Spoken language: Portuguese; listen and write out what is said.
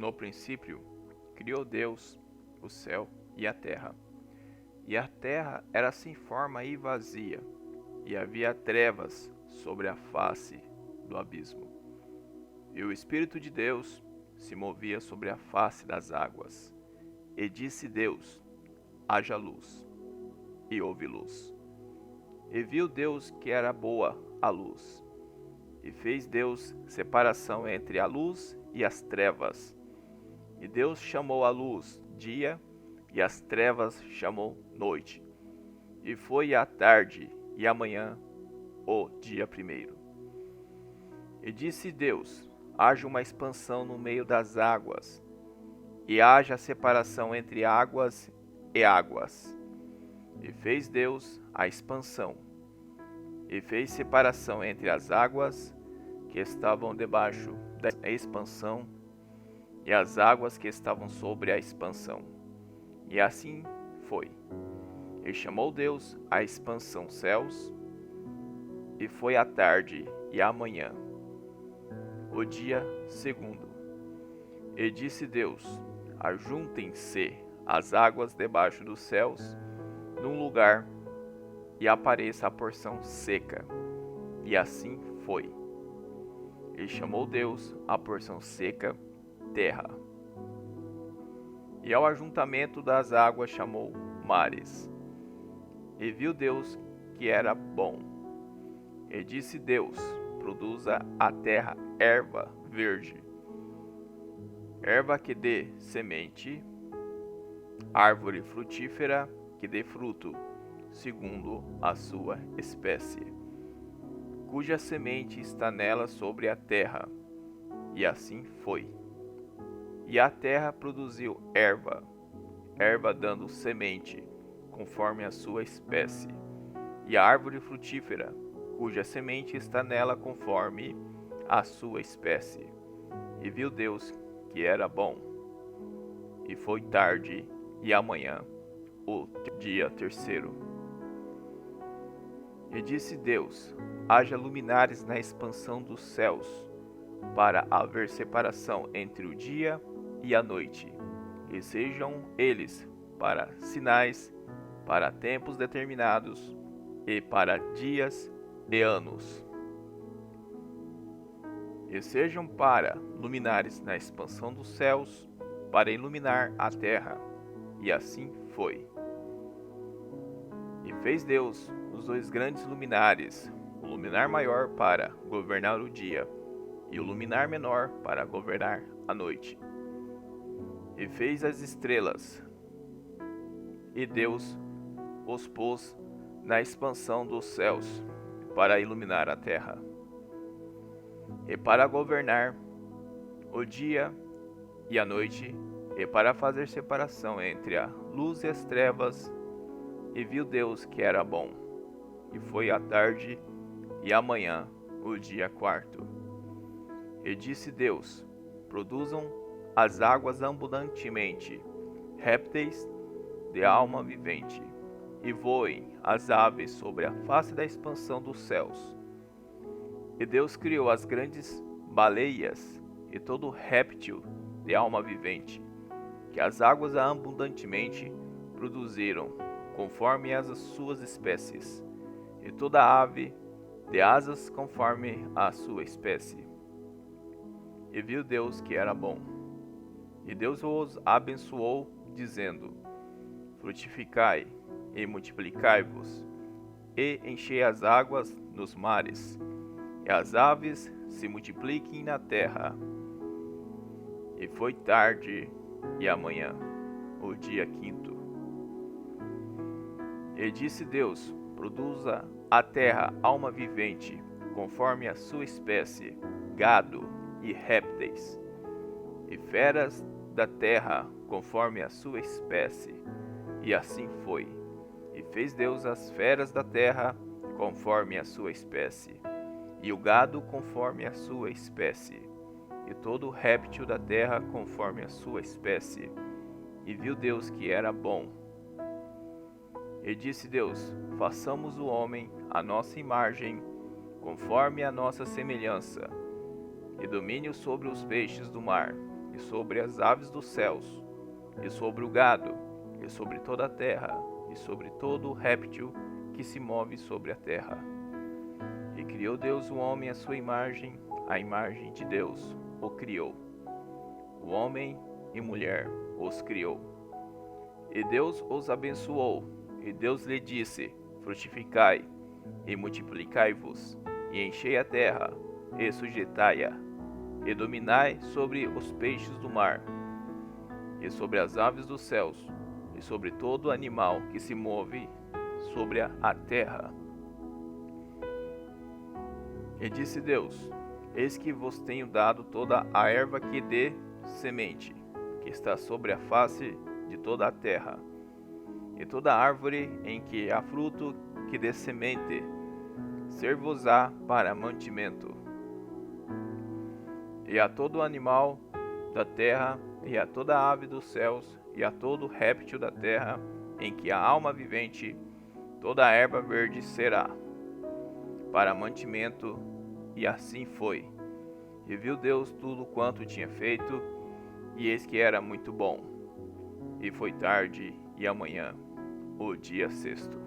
No princípio, criou Deus o céu e a terra. E a terra era sem forma e vazia, e havia trevas sobre a face do abismo. E o Espírito de Deus se movia sobre a face das águas. E disse Deus: haja luz. E houve luz. E viu Deus que era boa a luz. E fez Deus separação entre a luz e as trevas. E Deus chamou a luz dia, e as trevas chamou noite. E foi a tarde e a manhã o dia primeiro. E disse Deus: haja uma expansão no meio das águas, e haja separação entre águas e águas. E fez Deus a expansão, e fez separação entre as águas que estavam debaixo da expansão e as águas que estavam sobre a expansão. E assim foi. E chamou Deus a expansão céus, e foi a tarde e a manhã, o dia segundo. E disse Deus: ajuntem-se as águas debaixo dos céus num lugar, e apareça a porção seca. E assim foi. E chamou Deus a porção seca terra. E ao ajuntamento das águas chamou mares. E viu Deus que era bom. E disse Deus: produza a terra erva verde, erva que dê semente, árvore frutífera que dê fruto, segundo a sua espécie, cuja semente está nela sobre a terra. E assim foi. E a terra produziu erva, erva dando semente, conforme a sua espécie, e a árvore frutífera, cuja semente está nela conforme a sua espécie. E viu Deus que era bom. E foi tarde e amanhã, o dia terceiro. E disse Deus: haja luminares na expansão dos céus, para haver separação entre o dia e a noite, e sejam eles para sinais, para tempos determinados, e para dias e anos. E sejam para luminares na expansão dos céus, para iluminar a terra. E assim foi. E fez Deus os dois grandes luminares, o luminar maior para governar o dia, e o luminar menor para governar a noite. E fez as estrelas, e Deus os pôs na expansão dos céus, para iluminar a terra, e para governar o dia e a noite, e para fazer separação entre a luz e as trevas. E viu Deus que era bom. E foi a tarde e a manhã, o dia quarto. E disse Deus: produzam as águas abundantemente, répteis de alma vivente, e voem as aves sobre a face da expansão dos céus. E Deus criou as grandes baleias e todo réptil de alma vivente, que as águas abundantemente produziram, conforme as suas espécies, e toda ave de asas conforme a sua espécie. E viu Deus que era bom. E Deus os abençoou, dizendo: frutificai e multiplicai-vos, e enchei as águas nos mares, e as aves se multipliquem na terra. E foi tarde e amanhã, o dia quinto. E disse Deus: produza a terra alma vivente, conforme a sua espécie, gado e répteis, e feras da terra, conforme a sua espécie. E assim foi. E fez Deus as feras da terra, conforme a sua espécie, e o gado conforme a sua espécie, e todo réptil da terra conforme a sua espécie. E viu Deus que era bom. E disse Deus: façamos o homem à nossa imagem, conforme a nossa semelhança, e domínio sobre os peixes do mar, e sobre as aves dos céus, e sobre o gado, e sobre toda a terra, e sobre todo réptil que se move sobre a terra. E criou Deus o homem à sua imagem, a imagem de Deus o criou. O homem e mulher os criou. E Deus os abençoou, e Deus lhe disse: frutificai, e multiplicai-vos, e enchei a terra, e sujeitai-a, e dominai sobre os peixes do mar, e sobre as aves dos céus, e sobre todo animal que se move sobre a terra. E disse Deus: eis que vos tenho dado toda a erva que dê semente, que está sobre a face de toda a terra, e toda árvore em que há fruto que dê semente, ser-vos-á para mantimento. E a todo animal da terra, e a toda ave dos céus, e a todo réptil da terra, em que há alma vivente, toda a erva verde será para mantimento. E assim foi. E viu Deus tudo quanto tinha feito, e eis que era muito bom. E foi tarde e amanhã, o dia sexto.